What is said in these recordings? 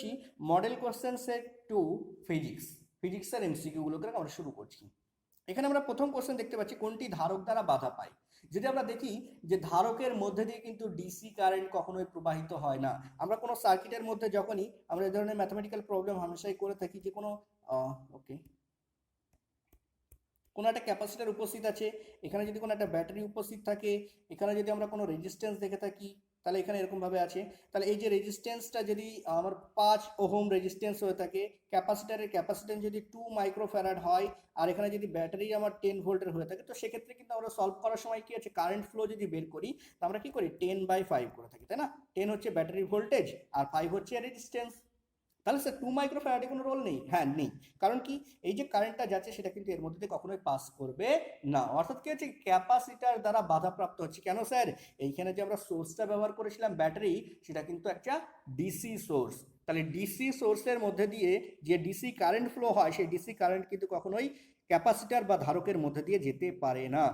করছি model question set two ফিজিক্সের এমসিকিউগুলোকে আমরা শুরু করছি। এখানে আমরা প্রথম কোশ্চেন দেখতে পাচ্ছি কোনটি ধারক দ্বারা বাধা পায়। যদি আমরা দেখি যে ধারকের মধ্যে দিয়ে কিন্তু ডিসি কারেন্ট কখনোই প্রবাহিত হয় না। আমরা কোনো সার্কিটের মধ্যে যখনই আমরা এই ধরনের ম্যাথমেটিক্যাল প্রবলেম হামেশাই করে থাকি যে কোনো কোনো একটা ক্যাপাসিটার উপস্থিত আছে, এখানে যদি কোনো একটা ব্যাটারি উপস্থিত থাকে, এখানে যদি আমরা কোনো রেজিস্ট্যান্স দেখে থাকি, তাহলে এখানে এরকমভাবে আছে। তাহলে এই যে রেজিস্ট্যান্সটা যদি আমার 5 ওহম রেজিস্ট্যান্স হয়ে থাকে, ক্যাপাসিটারের ক্যাপাসিট্যান্স যদি 2 মাইক্রোফ্যারাড হয়, আর এখানে যদি ব্যাটারি আমার 10 ভোল্টের হয়ে থাকে, তো সেক্ষেত্রে কিন্তু আমরা সলভ করার সময় কি আছে, কারেন্ট ফ্লো যদি বের করি, তো আমরা কি করি 10/5 করে থাকি, তাই না? 10 হচ্ছে ব্যাটারির ভোল্টেজ আর 5 হচ্ছে রেজিস্ট্যান্স। তাহলে স্যার 2 মাইক্রোফ্যারাডে কোনো রোল নেই? হ্যাঁ, নেই। কারণ কি, এই যে কারেন্টটা যাচ্ছে সেটা কিন্তু এর মধ্যে দিয়ে কখনোই পাস করবে না। অর্থাৎ কি হচ্ছে, ক্যাপাসিটার দ্বারা বাধাপ্রাপ্ত হচ্ছে। কেন স্যার? এইখানে যে আমরা সোর্সটা ব্যবহার করেছিলাম ব্যাটারি, সেটা কিন্তু একটা ডিসি সোর্স। তাহলে ডিসি সোর্সের মধ্যে দিয়ে যে ডিসি কারেন্ট ফ্লো হয়, সেই ডিসি কারেন্ট কিন্তু কখনোই ক্যাপাসিটার বা ধারকের মধ্যে দিয়ে যেতে পারে না।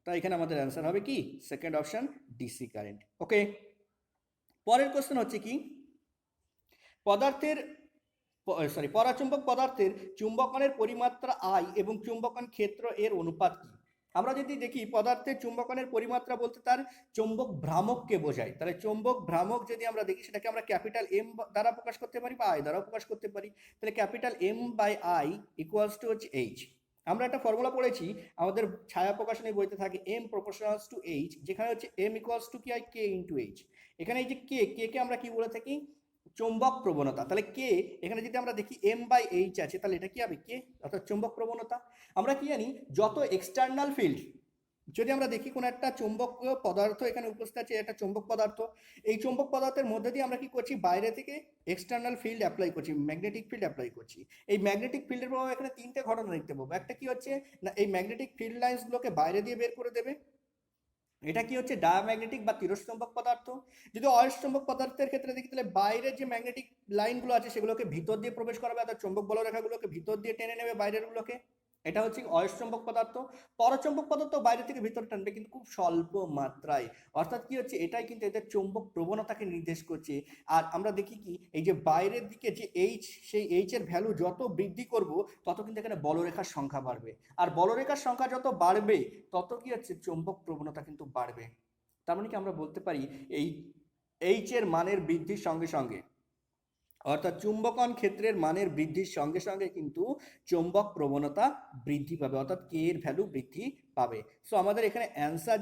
তাই এখানে আমাদের অ্যান্সার হবে কি, সেকেন্ড অপশন, ডিসি কারেন্ট। ওকে, পরের কোশ্চেন হচ্ছে কি, পরাচুম্বক পদার্থের চুম্বকনের পরিমাত্রা আই এবং চুম্বকন ক্ষেত্র এর অনুপাত কি? আমরা যদি দেখি পদার্থের চুম্বকনের পরিমাত্রা বলতে তার চৌম্বক ভ্রামককে বোঝায়। তাহলে চৌম্বক ভ্রামক যদি আমরা দেখি, সেটাকে আমরা ক্যাপিটাল এম দ্বারা প্রকাশ করতে পারি বা আই দ্বারাও প্রকাশ করতে পারি। তাহলে capital M by I equals to হচ্ছে এইচ। আমরা একটা ফর্মুলা পড়েছি আমাদের ছায়া প্রকাশনী বইতে থাকে, এম প্রপোর্শনালস টু এইচ, যেখানে হচ্ছে এম ইকুয়ালস টু কি হয়, কে ইন্টু এইচ। এখানে এই যে কে আমরা কি বলে থাকি, চৌম্বক প্রবণতা। তাহলে কে, এখানে যদি আমরা দেখি এম বাই এইচ আছে, তাহলে এটা কি হবে, কে, অর্থাৎ চৌম্বক প্রবণতা। আমরা কি জানি, যত এক্সটার্নাল ফিল্ড, যদি আমরা দেখি কোনো একটা চৌম্বকীয় পদার্থ এখানে উপস্থিত আছে, একটা চৌম্বক পদার্থ, এই চৌম্বক পদার্থের মধ্যে দিয়ে আমরা কি করছি, বাইরে থেকে এক্সটার্নাল ফিল্ড অ্যাপ্লাই করছি, ম্যাগনেটিক ফিল্ড অ্যাপ্লাই করছি। এই ম্যাগনেটিক ফিল্ডের প্রভাব এখানে তিনটে ঘটনা দেখতে পাবো। একটা কি হচ্ছে না, এই ম্যাগনেটিক ফিল্ড লাইন্সগুলোকে বাইরে দিয়ে বের করে দেবে, এটা কি হচ্ছে ডায়াম্যাগনেটিক বা তিরস্চম্বক পদার্থ। যদি অয়স্চম্বক পদার্থের ক্ষেত্রে দেখি, তাহলে বাইরের যে ম্যাগনেটিক লাইনগুলো আছে সেগুলোকে ভিতর দিয়ে প্রবেশ করাবে, অর্থাৎ চৌম্বক বলরেখাগুলোকে ভিতর দিয়ে টেনে নেবে বাইরের গুলোকে। এটা হচ্ছে অয়স্চম্বক পদার্থ। পরচম্বক পদার্থ বাইরে থেকে ভিতর টানবে, কিন্তু খুব স্বল্প মাত্রায়। অর্থাৎ কি হচ্ছে, এটাই কিন্তু এদের চৌম্বক প্রবণতাকে নির্দেশ করছে। আর আমরা দেখি কি, এই যে বাইরের দিকে যে এইচ, সেই এইচ এর ভ্যালু যত বৃদ্ধি করব, তত কিন্তু এখানে বলরেখার সংখ্যা বাড়বে। আর বলরেখার সংখ্যা যত বাড়বে, তত কি হচ্ছে, চৌম্বক প্রবণতা কিন্তু বাড়বে। তার মানে কি, আমরা বলতে পারি এই এইচ এর মানের বৃদ্ধির সঙ্গে সঙ্গে, অর্থাৎ চুম্বকন ক্ষেত্রের মানের বৃদ্ধির সঙ্গে সঙ্গে কিন্তু চৌম্বক প্রবণতা বৃদ্ধি পাবে, অর্থাৎ কে এর ভ্যালু বৃদ্ধি পাবে। সো আমাদের এখানে অ্যান্সার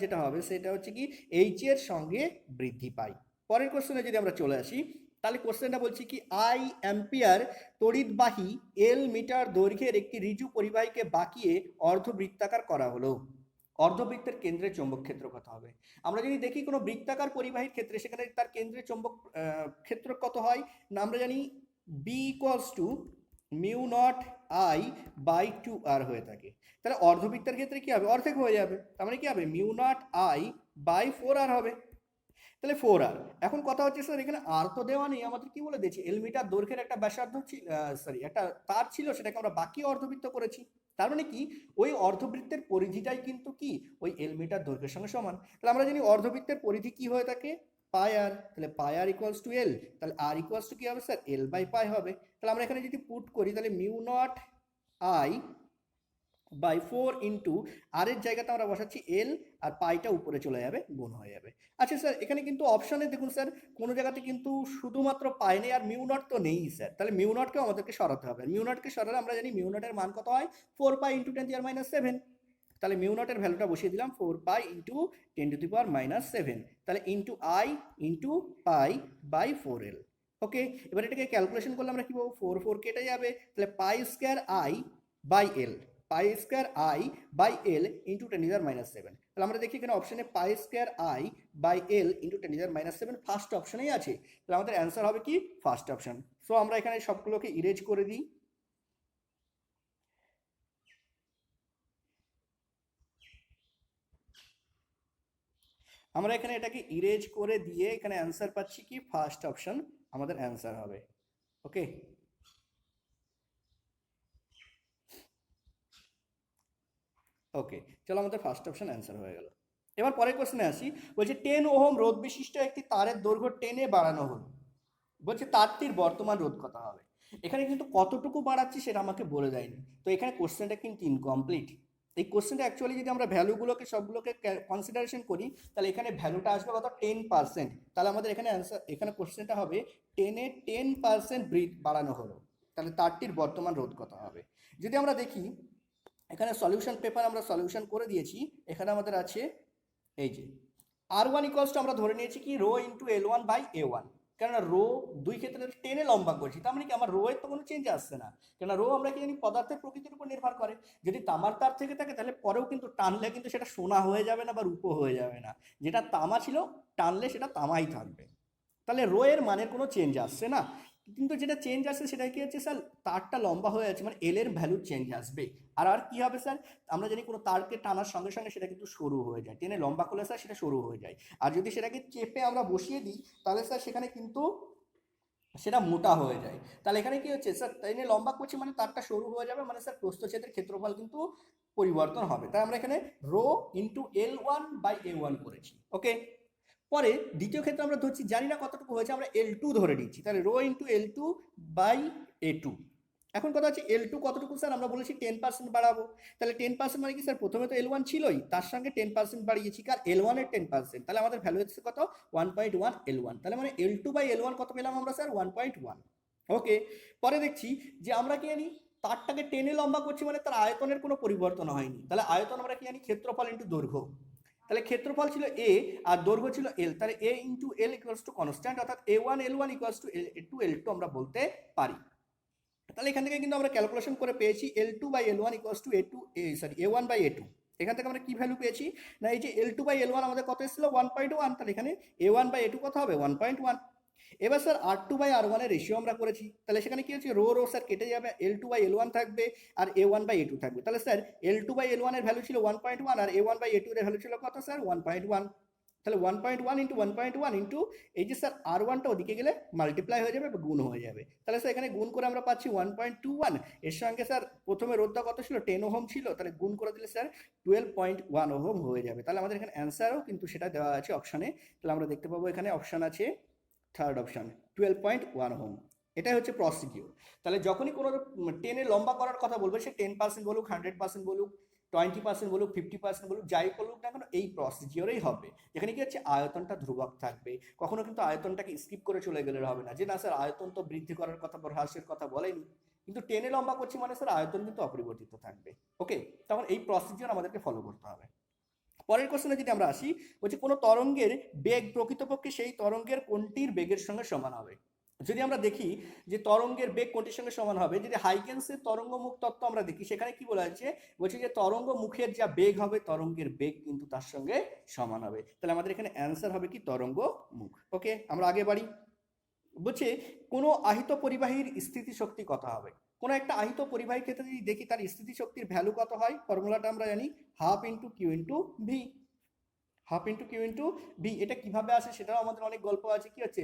যেটা হবে সেটা হচ্ছে কি, এইচ এর সঙ্গে বৃদ্ধি পায়। পরের কোশ্চেনে যদি আমরা চলে আসি, তাহলে কোশ্চেনটা বলছি কি, আই অ্যাম্পিয়ার তড়িৎবাহী এল মিটার দৈর্ঘ্যের একটি ঋজু পরিবাহীকে বাঁকিয়ে অর্ধবৃত্তাকার করা হলো, অর্ধবৃত্তের কেন্দ্রের চৌম্বক ক্ষেত্র কত হবে? আমরা যদি দেখি কোনো বৃত্তাকার পরিবাহীর ক্ষেত্রে, সেখানে তার কেন্দ্রের চৌম্বক ক্ষেত্র কত হয় না, আমরা জানি B equals to mu naught I by 2r হয়ে থাকে। তাহলে অর্ধবৃত্তের ক্ষেত্রে কি হবে, অর্ধেক হয়ে যাবে। তার মানে কি হবে, mu naught I by 4r হবে। তাহলে 4r। এখন কথা হচ্ছে স্যার, এখানে আর তো দেওয়া নেই, আমাদের কি বলে দিয়েছি, এল মিটার দৈর্ঘ্যের একটা ব্যাসার্ধ ছিল, একটা তার ছিল, সেটাকে আমরা বাকি অর্ধবৃত্ত করেছি। তার মানে কি, ওই অর্ধবৃত্তের পরিধিটাই কিন্তু কি, ওই এল মিটার দৈর্ঘ্যের সঙ্গে সমান। তাহলে আমরা জানি অর্ধবৃত্তের পরিধি কি হয়ে থাকে, পাই আর। তাহলে পাই আর ইকুয়ালস টু এল, তাহলে আর ইকুয়ালস টু কি হবে স্যার, এল বাই পাই হবে। তাহলে আমরা এখানে যদি পুট করি, তাহলে mu naught I by 4 into R এর জায়গাতে আমরা বসাচ্ছি এল, আর পাইটা উপরে চলে যাবে, গুণ হয়ে যাবে। আচ্ছা স্যার, এখানে কিন্তু অপশানে দেখুন স্যার, কোনো জায়গাতে কিন্তু শুধুমাত্র পাই নেই, আর মিউ নট তো নেই স্যার। তাহলে মিউ নটকেও আমাদেরকে সরাতে হবে। মিউ নটকে সরালে আমরা জানি মিউ নটের মান কত হয়, 4 পাই ইন্টু 10⁻⁷। তাহলে মিউ নটের ভ্যালুটা বসিয়ে দিলাম 4 পাই ইন্টু 10⁻⁷, তাহলে into I into pi by 4l। Okay, এবার এটাকে ক্যালকুলেশন করলে আমরা কি পাবো, 4 কেটে যাবে, তাহলে pi square I by L, pi square I by L into 10⁻⁷। তাহলে আমরা দেখি এখানে অপশনে pi square I by L into 10⁻⁷ first অপশনেই আছে। তাহলে আমাদের অ্যান্সার হবে কি, ফার্স্ট অপশন। সো আমরা এখানে সবগুলোকে ইরেজ করে দিই। আমরা এখানে এটাকে ইরেজ করে দিয়ে এখানে অ্যান্সার পাচ্ছি কি, ফার্স্ট অপশন আমাদের অ্যান্সার হবে। ওকে, ওকে, চলো আমাদের ফার্স্ট অপশন অ্যান্সার হয়ে গেল। এবার পরের কোশ্চেনে আসি, বলছে 10 ওহম রোধ বিশিষ্ট একটি তারের দৈর্ঘ্য 10 বাড়ানো হলো, বলছে তারটির বর্তমান রোধ কত হবে। এখানে কিন্তু কতটুকু বাড়াচ্ছি সেটা আমাকে বলে দেয়নি, তো এখানে কোশ্চেনটা কিন্তু ইনকমপ্লিট। এই কোশ্চেনটা অ্যাকচুয়ালি যদি আমরা ভ্যালুগুলোকে সবগুলোকে কনসিডারেশন করি, তাহলে এখানে ভ্যালুটা আসবে কত 10%। তাহলে আমাদের এখানে অ্যান্সার, এখানে কোশ্চেনটা হবে 10% বাড়ানো হলো, তাহলে তারটির বর্তমান রোধ কত হবে। যদি আমরা দেখি এখানে সলিউশন পেপার আমরা সলিউশন করে দিয়েছি, এখানে আমাদের আছে এই যে R1 আমরা ধরে নিয়েছি কি রো ইন্টু L1/A1, কেননা রো দুই ক্ষেত্রে 10 লম্বা করছি, তার মানে কি আমার রো এর তো কোনো চেঞ্জ আসছে না, কেননা রো আমরা কি জানি পদার্থের প্রকৃতির উপর নির্ভর করে। যদি তামার তার থেকে থাকে তাহলে পরেও কিন্তু টানলে কিন্তু সেটা সোনা হয়ে যাবে না বা রূপো হয়ে যাবে না, যেটা তামা ছিল টানলে সেটা তামাই থাকবে। তাহলে রো এর মানের কোনো চেঞ্জ আসছে না, কিন্তু যেটা চেঞ্জ আসছে সেটা কি হচ্ছে স্যার, তারটা লম্বা হয়ে যাচ্ছে, মানে এল এর ভ্যালু চেঞ্জ আসবে। আর কি হবে স্যার, আমরা জানি কোনো তারকে টানার সঙ্গে সঙ্গে সেটা কিন্তু সরু হয়ে যায়, টেনে লম্বা করলে স্যার সেটা সরু হয়ে যায়। আর যদি সেটাকে চেপে আমরা বসিয়ে দিই তাহলে স্যার সেখানে কিন্তু সেটা মোটা হয়ে যায়। তাহলে এখানে কি হচ্ছে স্যার, টেনে লম্বা করছি মানে তারটা সরু হয়ে যাবে, মানে স্যার প্রস্থচ্ছেদের ক্ষেত্রফল কিন্তু পরিবর্তন হবে। তাই আমরা এখানে রো ইন্টু L1/A1 করেছি। ওকে, পরে দ্বিতীয় ক্ষেত্রে আমরা ধরছি জানি না কতটুকু হয়েছে, আমরা L2 ধরে নিচ্ছি, তাহলে রো ইন্টু L2/A2। এখন কথা হচ্ছে L2 কতটুকু স্যার, আমরা বলেছি 10% বাড়াবো, তাহলে 10% মানে কি স্যার, প্রথমে তো L1 ছিলই, তার সঙ্গে 10% বাড়িয়েছি, কার L1 এর 10%, তাহলে আমাদের ভ্যালু হচ্ছে কত 1.1 L1, তাহলে মানে L2/L1 কত পেলাম আমরা স্যার 1.1। ওকে, পরে দেখছি যে আমরা কি জানি তারটাকে টেনে লম্বা করছি মানে তার আয়তনের কোনো পরিবর্তন হয়নি, তাহলে আয়তন আমরা কি জানি ক্ষেত্রফল ইন্টু দৈর্ঘ্য, তাহলে ক্ষেত্রফল ছিল এ আর দৈর্ঘ্য ছিল এল, তাহলে A into L equals to constant, অর্থাৎ A1 L1 equals to L2 আমরা বলতে পারি। তাহলে এখান থেকে কিন্তু আমরা ক্যালকুলেশন করে পেয়েছি L2/L1 ইকুয়ালস টু A1/A2। এখান থেকে আমরা কি ভ্যালু পেয়েছি না, এই যে L2/L1 আমাদের কত এসেছিল 1.1, তাহলে এখানে A1/A2 কত হবে 1.1। এবার স্যার R2/R1 এর রেশিও আমরা করেছি, তাহলে সেখানে কি হচ্ছে রো রো স্যার কেটে যাবে, L2/L1 থাকবে আর A1/A2 থাকবে, তাহলে স্যার L2/L1 এর ভ্যালু ছিল 1.1 আর A1/A2 এর ভ্যালু ছিল কত স্যার 1.1। তাহলে 1.1 ইন্টু 1.1 ইন্টু এই যে স্যার R1টা ওদিকে গেলে মাল্টিপ্লাই হয়ে যাবে বা গুণ হয়ে যাবে, তাহলে স্যার এখানে গুণ করে আমরা পাচ্ছি 1.21। এর সঙ্গে স্যার প্রথমে রোধটা কত ছিল 10 ওহম ছিল, তাহলে গুণ করে দিলে স্যার 12.1 ওহম হয়ে যাবে। তাহলে আমাদের এখানে অ্যান্সারও কিন্তু সেটা দেওয়া আছে অপশানে, তাহলে আমরা দেখতে পাবো এখানে অপশান আছে থার্ড অপশান 12.1 ওহম। এটাই হচ্ছে প্রসিডিউর। তাহলে যখনই কোনো টেনে লম্বা করার কথা বলবে, সে 10% বলুক, 100% বলুক, 20% বলুক, 50% বলুক, যাই বলুক না কেন এই প্রসিডিওরেই হবে। এখানে কি হচ্ছে আয়তনটা ধ্রুবক থাকবে, কখনো কিন্তু আয়তনটাকে স্কিপ করে চলে গেলে হবে না, যে না স্যার আয়তন তো বৃদ্ধি করার কথা বা হ্রাসের কথা বলেনি, কিন্তু টেনে লম্বা করছি মানে স্যার আয়তন কিন্তু অপরিবর্তিত থাকবে। ওকে, তখন এই প্রসিডিওর আমাদেরকে ফলো করতে হবে। পরের কোশ্চেনে যদি আমরা আসি, বলছি কোনো তরঙ্গের বেগ প্রকৃতপক্ষে সেই তরঙ্গের কোনটির বেগের সঙ্গে সমান হবে। যদি আমরা দেখি যে তরঙ্গের বেগ কোনটির সঙ্গে সমান হবে, যদি হাইগেন্সের তরঙ্গ মুখ তত্ত্ব আমরা দেখি, সেখানে কি বলা আছে, বলছে যে তরঙ্গ মুখের যা বেগ হবে তরঙ্গের বেগ কিন্তু তার সঙ্গে সমান হবে। তাহলে আমাদের এখানে অ্যান্সার হবে কি তরঙ্গ মুখ। ওকে, আমরা আগে বাড়ি। বলছে কোনো আহিত পরিবাহীর স্থিতিশক্তি কত হবে। কোনো একটা আহিত পরিবাহীর ক্ষেত্রে যদি দেখি তার স্থিতিশক্তির ভ্যালু কত হয়, ফর্মুলাটা আমরা জানি half into Q into V, half into Q into V. এটা কিভাবে আসে সেটাও আমাদের অনেক গল্প আছে, কি হচ্ছে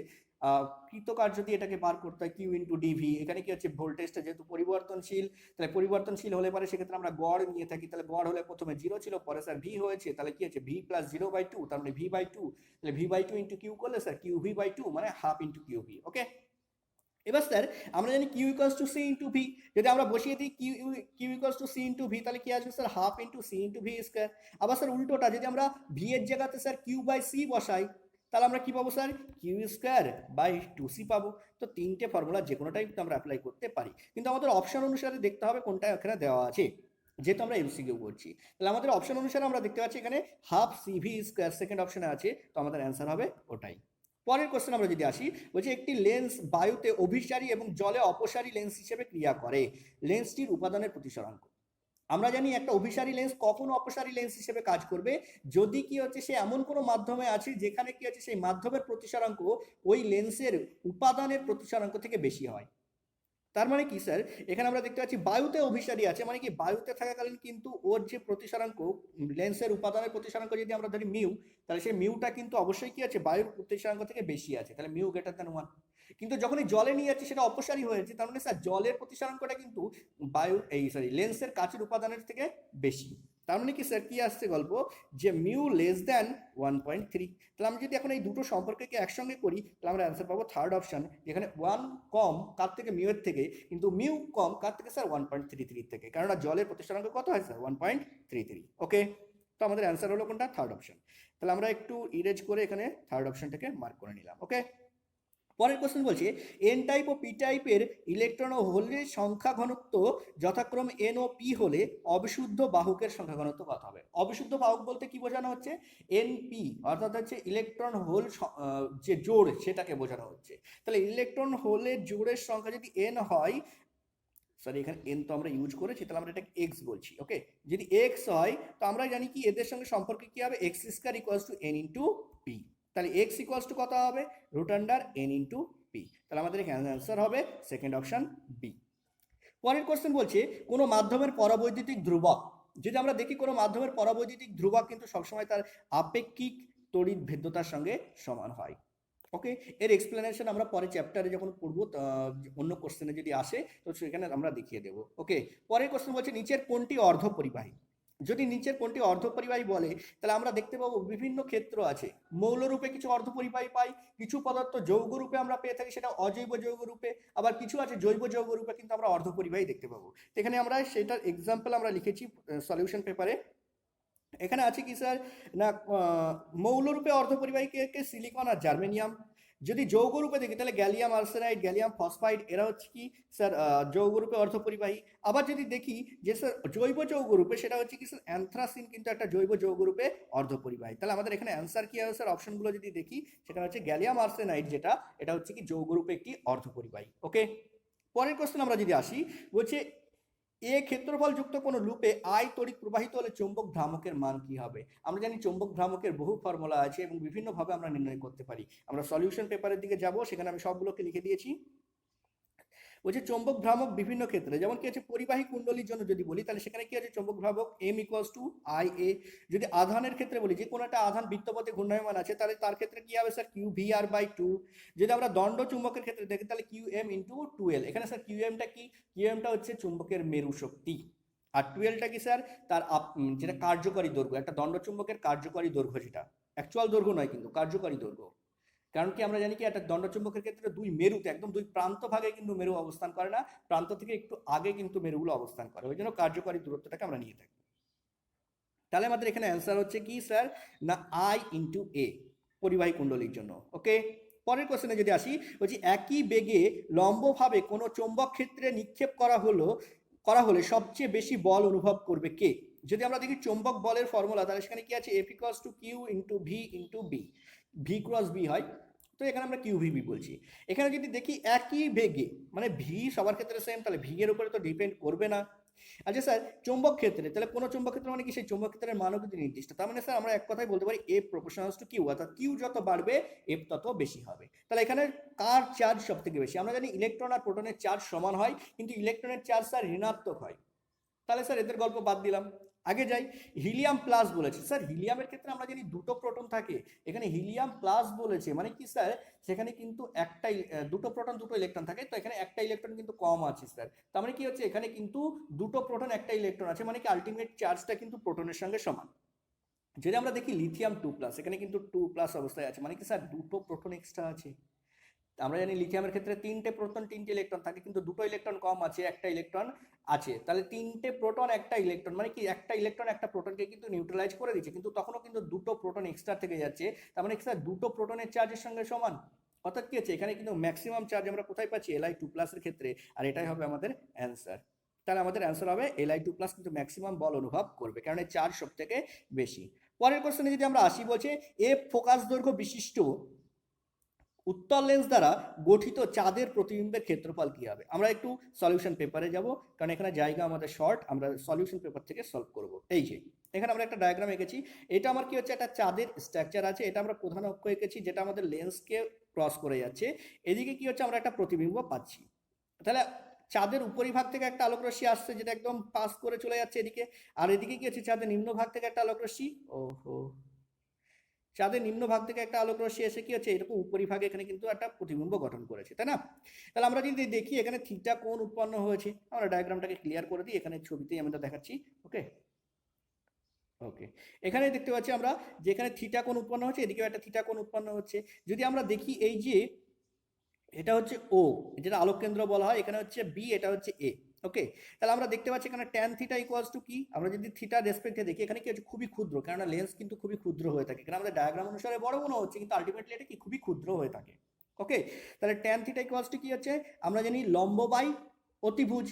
কৃতকার্য দিয়ে এটাকে বার করতে হয় কিউ ইন্টু ডিভি। এখানে কি হচ্ছে ভোল্টেজটা যেহেতু পরিবর্তনশীল, তাহলে পরিবর্তনশীল হলে পরে সেক্ষেত্রে আমরা গড় নিয়ে থাকি, তাহলে গড় হলে প্রথমে 0 ছিল, পরে স্যার ভি হয়েছে, তাহলে কি হচ্ছে ভি প্লাস 0/2, তার মানে V/2, তাহলে V/2 ইন্টু কিউ করলে স্যার কিউ V/2 মানে half into Q V. Okay, এবার স্যার আমরা জানি Q equals to C into V, যদি আমরা বসিয়ে দিই Q equals to C into V, তাহলে কি আসবে sir half into C into V square. আবার স্যার উল্টোটা, যদি আমরা ভি এর জায়গাতে স্যার কিউ বাই সি বসাই, তাহলে আমরা কি পাবো sir Q square by 2c পাবো। তো তিনটে ফর্মুলা যে কোনোটাই কিন্তু আমরা অ্যাপ্লাই করতে পারি, কিন্তু আমাদের অপশন অনুসারে দেখতে হবে কোনটা এখানে দেওয়া আছে, যেহেতু আমরা এমসিকিউ করছি। তাহলে আমাদের অপশন অনুসারে আমরা দেখতে পাচ্ছি এখানে হাফ সিভি স্কোয়ার সেকেন্ড অপশনে আছে, তো আমাদের অ্যান্সার হবে ওটাই। পরের কোশ্চেন আমরা যদি আসি, বলছে একটি লেন্স বায়ুতে অভিসারী এবং জলে অপসারী লেন্স হিসেবে ক্রিয়া করে, লেন্সটির উপাদানের প্রতিসরাঙ্ক। আমরা জানি একটা অভিসারী লেন্স কখনো অপসারী লেন্স হিসেবে কাজ করবে যদি কি হচ্ছে সে এমন কোনো মাধ্যমে আছে যেখানে কি হচ্ছে সেই মাধ্যমের প্রতিসরাঙ্ক ওই লেন্সের উপাদানের প্রতিসরাঙ্ক থেকে বেশি হয়। তার মানে কি স্যার, এখানে আমরা দেখতে পাচ্ছি বায়ুতে অভিসারী আছে, মানে কি বায়ুতে থাকাকালীন কিন্তু ওর যে প্রতিসরাঙ্ক লেন্সের উপাদানের প্রতিসরাঙ্ক যদি আমরা ধরি মিউ, তাহলে সেই মিউটা কিন্তু অবশ্যই কি আছে বায়ুর প্রতিসরাঙ্ক থেকে বেশি আছে, তাহলে মিউ গ্রেটার দ্যান 1। কিন্তু যখনই জলে নিয়ে যাচ্ছি সেটা অপসারী হয়েছে, তার মানে স্যার জলের প্রতিসরাঙ্কটা কিন্তু লেন্সের কাচের উপাদানের থেকে বেশি। তার মানে কি স্যার কি আসছে গল্প, যে মিউ লেস দ্যান 1.3। তাহলে আমি যদি এখন এই দুটো সম্পর্ককে একসঙ্গে করি তাহলে আমরা অ্যান্সার পাবো থার্ড অপশন, যেখানে 1 কম কার থেকে, মিউ এর থেকে, কিন্তু মিউ কম কার থেকে স্যার 1.33 থেকে, কেননা জলের প্রতিসরাঙ্ক কত হয় স্যার 1.33। ওকে, তো আমাদের অ্যান্সার হলো কোনটা, থার্ড অপশন। তাহলে আমরা একটু ইরেজ করে এখানে থার্ড অপশনটাকে মার্ক করে নিলাম। ওকে, পরের কোশ্চেন বলছে এন টাইপ ও পি টাইপের ইলেকট্রন ও হোলের সংখ্যা ঘনত্ব যথাক্রমে এন ও পি হলে অবিশুদ্ধ বাহকের সংখ্যা ঘনত্ব কত হবে। অবিশুদ্ধ বাহক বলতে কি বোঝানো হচ্ছে, এন পি অর্থাৎ হচ্ছে ইলেকট্রন হোল যে জোড় সেটাকে বোঝানো হচ্ছে। তাহলে ইলেকট্রন হোলের জোড়ের সংখ্যা যদি এন হয়, সরি এখানে এন তো আমরা ইউজ করেছি, তাহলে আমরা এটা এক্স বলছি। ওকে, যদি এক্স হয় তো আমরা জানি কি এদের সঙ্গে সম্পর্কে কি হবে, X square equals to N into P. তাহলে এক্স ইকুয়ালস টু কত হবে, root under N into P. তাহলে আমাদের এখানে অ্যান্সার হবে সেকেন্ড অপশন বি। পরের কোশ্চেন বলছে কোনো মাধ্যমের পরাবৈদ্যুতিক ধ্রুবক, যদি আমরা দেখি কোনো মাধ্যমের পরাবৈদ্যুতিক ধ্রুবক কিন্তু সবসময় তার আপেক্ষিক তড়িৎ ভেদ্যতার সঙ্গে সমান হয়। ওকে, এর এক্সপ্লেনেশন আমরা পরে চ্যাপ্টারে যখন পড়বো অন্য কোশ্চেনে যদি আসে তো সেখানে আমরা দেখিয়ে দেবো। ওকে, পরের কোশ্চেন বলছে নিচের কোনটি অর্ধ পরিবাহী। যদি নিচের কোনটি অর্ধ পরিবাহী বলে তাহলে আমরা দেখতে পাবো বিভিন্ন ক্ষেত্র আছে, মৌলরূপে কিছু অর্ধ পরিবাহী পাই, কিছু পদার্থ যৌগ রূপে আমরা পেয়ে থাকি সেটা অজৈব যৌগ রূপে, আবার কিছু আছে জৈব যৌগ রূপে কিন্তু আমরা অর্ধ পরিবাহী দেখতে পাবো। এখানে আমরা সেটার এক্সাম্পল আমরা লিখেছি সলিউশন পেপারে। এখানে আছে কি স্যার না, মৌলরূপে অর্ধপরিবাহী কে সিলিকন আর জার্মেনিয়াম। যদি যৌগরূপে দেখি তাহলে গ্যালিয়াম আর্সেনাইড, গ্যালিয়াম ফসফাইড, এরা হচ্ছে কি স্যার যৌগরূপে অর্ধপরিবাহী। আবার যদি দেখি যে স্যার জৈব যৌগরূপে, সেটা হচ্ছে কি স্যার অ্যানথ্রাসিন কিন্তু একটা জৈব যৌগরূপে অর্ধপরিবাহী। তাহলে আমাদের এখানে অ্যান্সার কি হবে স্যার, অপশনগুলো যদি দেখি সেটা হচ্ছে গ্যালিয়াম আর্সেনাইড, যেটা এটা হচ্ছে কি যৌগরূপে একটি অর্ধপরিবাহী। ওকে, পরের কোশ্চেন আমরা যদি আসি, বলছে এ ক্ষেত্রফল যুক্ত কোনো লুপে আই তড়িৎ প্রবাহিত হলে চৌম্বক ভ্রামকের মান কি হবে। আমরা জানি চৌম্বক ভ্রামকের বহু ফর্মুলা আছে এবং বিভিন্নভাবে আমরা নির্ণয় করতে পারি। আমরা সলিউশন পেপারের দিকে যাব, সেখানে আমি সবগুলোকে লিখে দিয়েছি। বলছে চৌম্বক ভ্রামক বিভিন্ন ক্ষেত্রে, যেমন কি আছে পরিবাহী কুণ্ডলীর জন্য যদি বলি তাহলে সেখানে কি আছে চৌম্বক ভ্রামক M equals to I A. যদি আধানের ক্ষেত্রে বলি, যে কোনো একটা আধান বৃত্তপথে ঘূর্ণায়মান আছে তাহলে তার ক্ষেত্রে কি হবে sir Q V R by two. যদি আমরা দণ্ড চুম্বকের ক্ষেত্রে দেখি তাহলে কিউ এম ইন্টু টুয়েলভ। এখানে স্যার কিউ এমটা কি, কিউ এমটা হচ্ছে চুম্বকের মেরু শক্তি, আর টুয়েলভটা কি স্যার তার যেটা কার্যকরী দৈর্ঘ্য, একটা দণ্ড চুম্বকের কার্যকরী দৈর্ঘ্য, যেটা অ্যাকচুয়াল দৈর্ঘ্য নয় কিন্তু কার্যকরী দৈর্ঘ্য। কারণ কি আমরা জানি কি একটা দণ্ডচুম্বকের ক্ষেত্রে দুই মেরুতে একদম দুই প্রান্ত ভাগে কিন্তু মেরু অবস্থান করে না, প্রান্ত থেকে একটু আগে কিন্তু মেরুগুলো অবস্থান করে, ওই জন্য কার্যকরী দূরত্বটাকে আমরা নিয়ে থাকি। তাহলে আমাদের এখানে অ্যান্সার হচ্ছে কি স্যার না আই ইন্টু এ পরিবাহী কুণ্ডলীর জন্য। ওকে, পরের কোশ্চেনে যদি আসি, বলছি একই বেগে লম্বভাবে কোনো চৌম্বক ক্ষেত্রে নিক্ষেপ করা হলে সবচেয়ে বেশি বল অনুভব করবে কে। যদি আমরা দেখি চৌম্বক বলের ফর্মুলা, তাহলে সেখানে কি আছে F equals to Q into V into B, V cross B হয়, তো এখানে আমরা কিউ ভিবি বলছি। এখানে যদি দেখি একই বেগে, মানে ভি সবার ক্ষেত্রে সেম, তাহলে ভি এর উপরে তো ডিপেন্ড করবে না। আচ্ছা স্যার চৌম্বক ক্ষেত্রে, তাহলে কোনো চৌম্বক ক্ষেত্র মানে কি সেই চৌম্বক ক্ষেত্রের মানও কিন্তু নির্দিষ্ট, তার মানে স্যার আমরা এক কথায় বলতে পারি এফ প্রপোর্শনালস টু কিউ, অর্থাৎ কিউ যত বাড়বে এফ তত বেশি হবে। তাহলে এখানে কার চার্জ সব থেকে বেশি, আমরা জানি ইলেকট্রন আর প্রোটনের চার্জ সমান হয়, কিন্তু ইলেকট্রনের চার্জ স্যার ঋণাত্মক হয়। তাহলে স্যার এদের গল্প বাদ দিলাম, আগে যাই। হিলিয়াম প্লাস বলেছে, স্যার হিলিয়ামের ক্ষেত্রে আমরা জানি দুটো প্রোটন থাকে, এখানে হিলিয়াম প্লাস বলেছে মানে কি স্যার সেখানে কিন্তু একটাই দুটো প্রোটন দুটো ইলেকট্রন থাকে, তো এখানে একটা ইলেকট্রন কিন্তু কম আছে স্যার, তার মানে কি হচ্ছে এখানে কিন্তু দুটো প্রোটন একটা ইলেকট্রন আছে, মানে কি আলটিমেট চার্জটা কিন্তু প্রোটনের সঙ্গে সমান। যদি আমরা দেখি লিথিয়াম 2+, এখানে কিন্তু 2+ অবস্থায় আছে, মানে কি স্যার দুটো প্রোটন এক্সট্রা আছে। আমরা জানি লিথিয়ামের ক্ষেত্রে তিনটে প্রোটন তিনটে ইলেকট্রন থাকে, কিন্তু দুটো ইলেকট্রন কম আছে, একটা ইলেকট্রন আছে, তাহলে তিনটে প্রোটন একটা ইলেকট্রন, মানে কি একটা ইলেকট্রন একটা প্রোটনকে কিন্তু নিউট্রালাইজ করে দিচ্ছে, কিন্তু তখনও কিন্তু দুটো প্রোটন এক্সট্রা থেকে যাচ্ছে, তার মানে স্যার দুটো প্রোটনের চার্জের সঙ্গে সমান। অর্থাৎ কি হচ্ছে এখানে কিন্তু ম্যাক্সিমাম চার্জ আমরা কোথায় পাচ্ছি, Li2+ এর ক্ষেত্রে, আর এটাই হবে আমাদের অ্যান্সার। তাহলে আমাদের অ্যান্সার হবে Li2+ কিন্তু ম্যাক্সিমাম বল অনুভব করবে, কারণ এর চার্জ সব থেকে বেশি। পরের কোশ্চেনে যদি আমরা আসি, বলছে এফ ফোকাস দৈর্ঘ্য বিশিষ্ট উত্তল লেন্স দ্বারা গঠিত চাঁদের প্রতিবিম্বের ক্ষেত্রফল কি হবে। আমরা একটু সলিউশন পেপারে যাব, কারণ এখানে জায়গা আমাদের শর্ট, আমরা সলিউশন পেপার থেকে সলভ করব। এই যে এখানে আমরা একটা ডায়াগ্রাম এঁকেছি, এটা আমার কি হচ্ছে একটা চাঁদের স্ট্রাকচার আছে, এটা আমরা প্রধান অক্ষ এঁকেছি যেটা আমাদের লেন্সকে ক্রস করে যাচ্ছে, এদিকে কি হচ্ছে আমরা একটা প্রতিবিম্ব পাচ্ছি। তাহলে চাঁদের উপরিভাগ থেকে একটা আলোক রশ্মি আসছে যেটা একদম পাস করে চলে যাচ্ছে এদিকে, আর এদিকে কি হচ্ছে চাঁদের নিম্নভাগ থেকে একটা আলোক রশ্মি, ওহো চাঁদের নিম্নভাগ থেকে একটা আলোক রশ্মি এসে কি হচ্ছে এরকম উপরিভাগে এখানে কিন্তু একটা প্রতিবিম্ব গঠন করেছে, তাই না। তাহলে আমরা যদি দেখি এখানে থিটা কোণ উৎপন্ন হয়েছে, আমরা ডায়াগ্রামটাকে ক্লিয়ার করে দিই, এখানে ছবিতেই আমরা দেখাচ্ছি। ওকে, ওকে, এখানে দেখতে পাচ্ছি আমরা যেখানে থিটা কোণ উৎপন্ন হচ্ছে, এদিকেও একটা থিটা কোণ উৎপন্ন হচ্ছে। যদি আমরা দেখি এই যে এটা হচ্ছে ও, যেটা আলোক কেন্দ্র বলা হয়, এখানে হচ্ছে বি, এটা হচ্ছে এ। ওকে, তাহলে আমরা দেখতে পাচ্ছি এখানে ট্যান থিটা ইকুয়ালস টু কি, আমরা যদি থিটা রেসপেক্টে দেখি এখানে কি হচ্ছে খুবই ক্ষুদ্র, কেননা লেন্স কিন্তু খুবই ক্ষুদ্র হয়ে থাকে, কারণ আমাদের ডায়াগ্রাম অনুসারে বড় মনে হচ্ছে কিন্তু আলটিমেটলি এটা কি খুবই ক্ষুদ্র হয়ে থাকে। ওকে, তাহলে ট্যান থিটা ইকুয়ালস টু কি হচ্ছে, আমরা জানি লম্ব বাই অতিভুজ,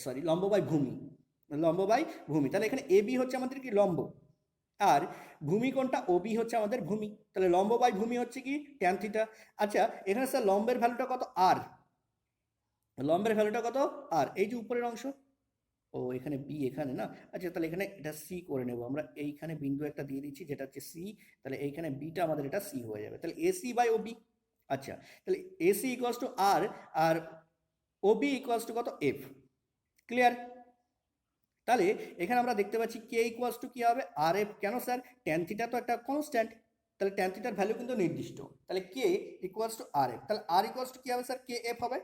সরি লম্ব বাই ভূমি, লম্ব বাই ভূমি। তাহলে এখানে এ বি হচ্ছে আমাদের কি লম্ব, আর ভূমি কোণটা ওবি হচ্ছে আমাদের ভূমি, তাহলে লম্ব বাই ভূমি হচ্ছে কি ট্যান থিটা। আচ্ছা, এখানে স্যার লম্বের ভ্যালুটা কত, আর লম্বের ভ্যালুটা কত আর, এই যে উপরের অংশ, ও এখানে বি এখানে না, আচ্ছা তাহলে এখানে এটা সি করে নেব আমরা, এইখানে বিন্দু একটা দিয়ে দিচ্ছি যেটা হচ্ছে সি, তাহলে এইখানে বিটা আমাদের এটা সি হয়ে যাবে, তাহলে এসি বাই ওবি। আচ্ছা, তাহলে এসি ইকুয়ালস টু আর, আর ওবি ইকুয়ালস টু কত এফ, ক্লিয়ার। তাহলে এখানে আমরা দেখতে পাচ্ছি কে ইকুয়ালস টু কি হবে আর এফ, কেন স্যার ট্যান থিটা তো একটা কনস্ট্যান্ট, তাহলে ট্যান থিটার ভ্যালু কিন্তু নির্দিষ্ট, তাহলে কে ইকুয়ালস টু আর এফ, তাহলে আর ইকুয়ালস টু কি হবে স্যার কে এফ হবে।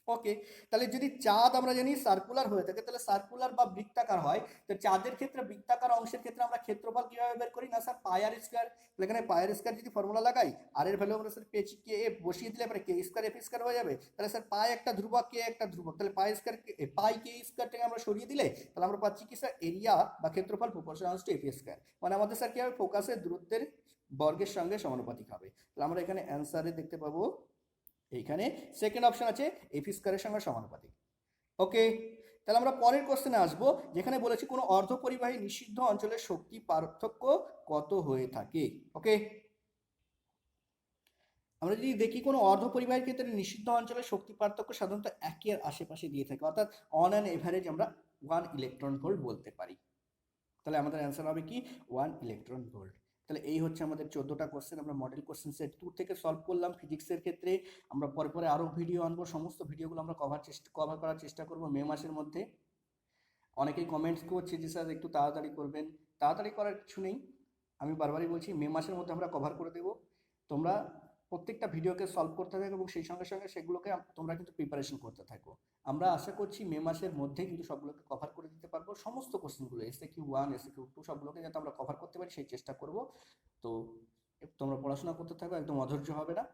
ওকে, তাহলে যদি চাঁদ আমরা জানি সার্কুলার হয়ে থাকে, তাহলে সার্কুলার বা বৃত্তাকার হয়, তো চাঁদের ক্ষেত্রে বৃত্তাকার অংশের ক্ষেত্রে আমরা ক্ষেত্রফল কিভাবে বের করি না স্যার পাই আর স্কয়ার, তাহলে এখানে পাই আর স্কয়ার যদি ফর্মুলা লাগাই, আর এর ভ্যালু আমরা স্যার পেয়েছি কে এফ, বসিয়ে দিলে পরে কে স্কয়ার এফ স্কয়ার হয়ে যাবে, তাহলে স্যার পাই একটা ধ্রুবক কে একটা ধ্রুবক, তাহলে পাই স্কয়ার পাই কে স্কয়ারটাকে আমরা সরিয়ে দিলে তাহলে আমরা পাচ্ছি কি স্যার এরিয়া বা ক্ষেত্রফল প্রপোর্শনাল টু এফ স্কয়ার, মানে আমাদের স্যার কি হবে ফোকাসের দূরত্বের বর্গের সঙ্গে সমানুপাতিক হবে। তাহলে আমরা এখানে অ্যান্সারে দেখতে পাবো এইখানে সেকেন্ড অপশন আছে এফ স্কয়ারের সঙ্গে সমানুপাতিক। ওকে, তাহলে আমরা পরের কোশ্চেনে আসবো, যেখানে বলেছি কোনো অর্ধপরিবাহী নিষিদ্ধ অঞ্চলের শক্তি পার্থক্য কত হয়ে থাকে। ওকে, আমরা যদি দেখি কোনো অর্ধপরিবাহীর ক্ষেত্রে নিষিদ্ধ অঞ্চলের শক্তি পার্থক্য সাধারণত একের আশেপাশে দিয়ে থাকে, অর্থাৎ অন অ্যান এভারেজ আমরা 1 ইলেকট্রন ভোল্ট বলতে পারি। তাহলে আমাদের অ্যান্সার হবে কি 1 ইলেকট্রন ভোল্ট। তাহলে এই হচ্ছে আমাদের 14টা কোশ্চেন, আমরা মডেল কোশ্চেন সেট 2 থেকে সলভ করলাম ফিজিক্সের ক্ষেত্রে। আমরা পরে পরে আরও ভিডিও আনবো, সমস্ত ভিডিওগুলো আমরা কভার করার চেষ্টা করব মে মাসের মধ্যে। অনেকেই কমেন্টস করছে যে স্যার একটু তাড়াতাড়ি করবেন, তাড়াতাড়ি করার কিছু নেই, আমি বারবারই বলছি মে মাসের মধ্যে আমরা কভার করে দেব। তোমরা প্রত্যেকটা ভিডিওকে সলভ করতে থাকো এবং সেই সঙ্গে সঙ্গে সেগুলোকে তোমরা কিন্তু প্রিপারেশন করতে থাকো। আমরা আশা করছি মে মাসের মধ্যে কিন্তু সবগুলোকে কভার করে দিতে পারবো, সমস্ত কোশ্চেনগুলো SAQ1 SAQ2 সবগুলোকে যাতে আমরা কভার করতে পারি সেই চেষ্টা করব। তো তোমরা পড়াশোনা করতে থাকো, একদম অধৈর্য হবে না,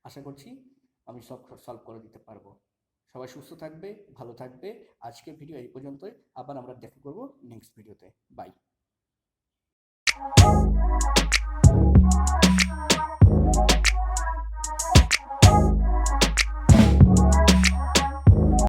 আশা করছি আমি সব সলভ করে দিতে পারবো। সবাই সুস্থ থাকবে, ভালো থাকবে। আজকের ভিডিও এই পর্যন্তই, আবার আমরা দেখা করব নেক্সট ভিডিওতে। বাই।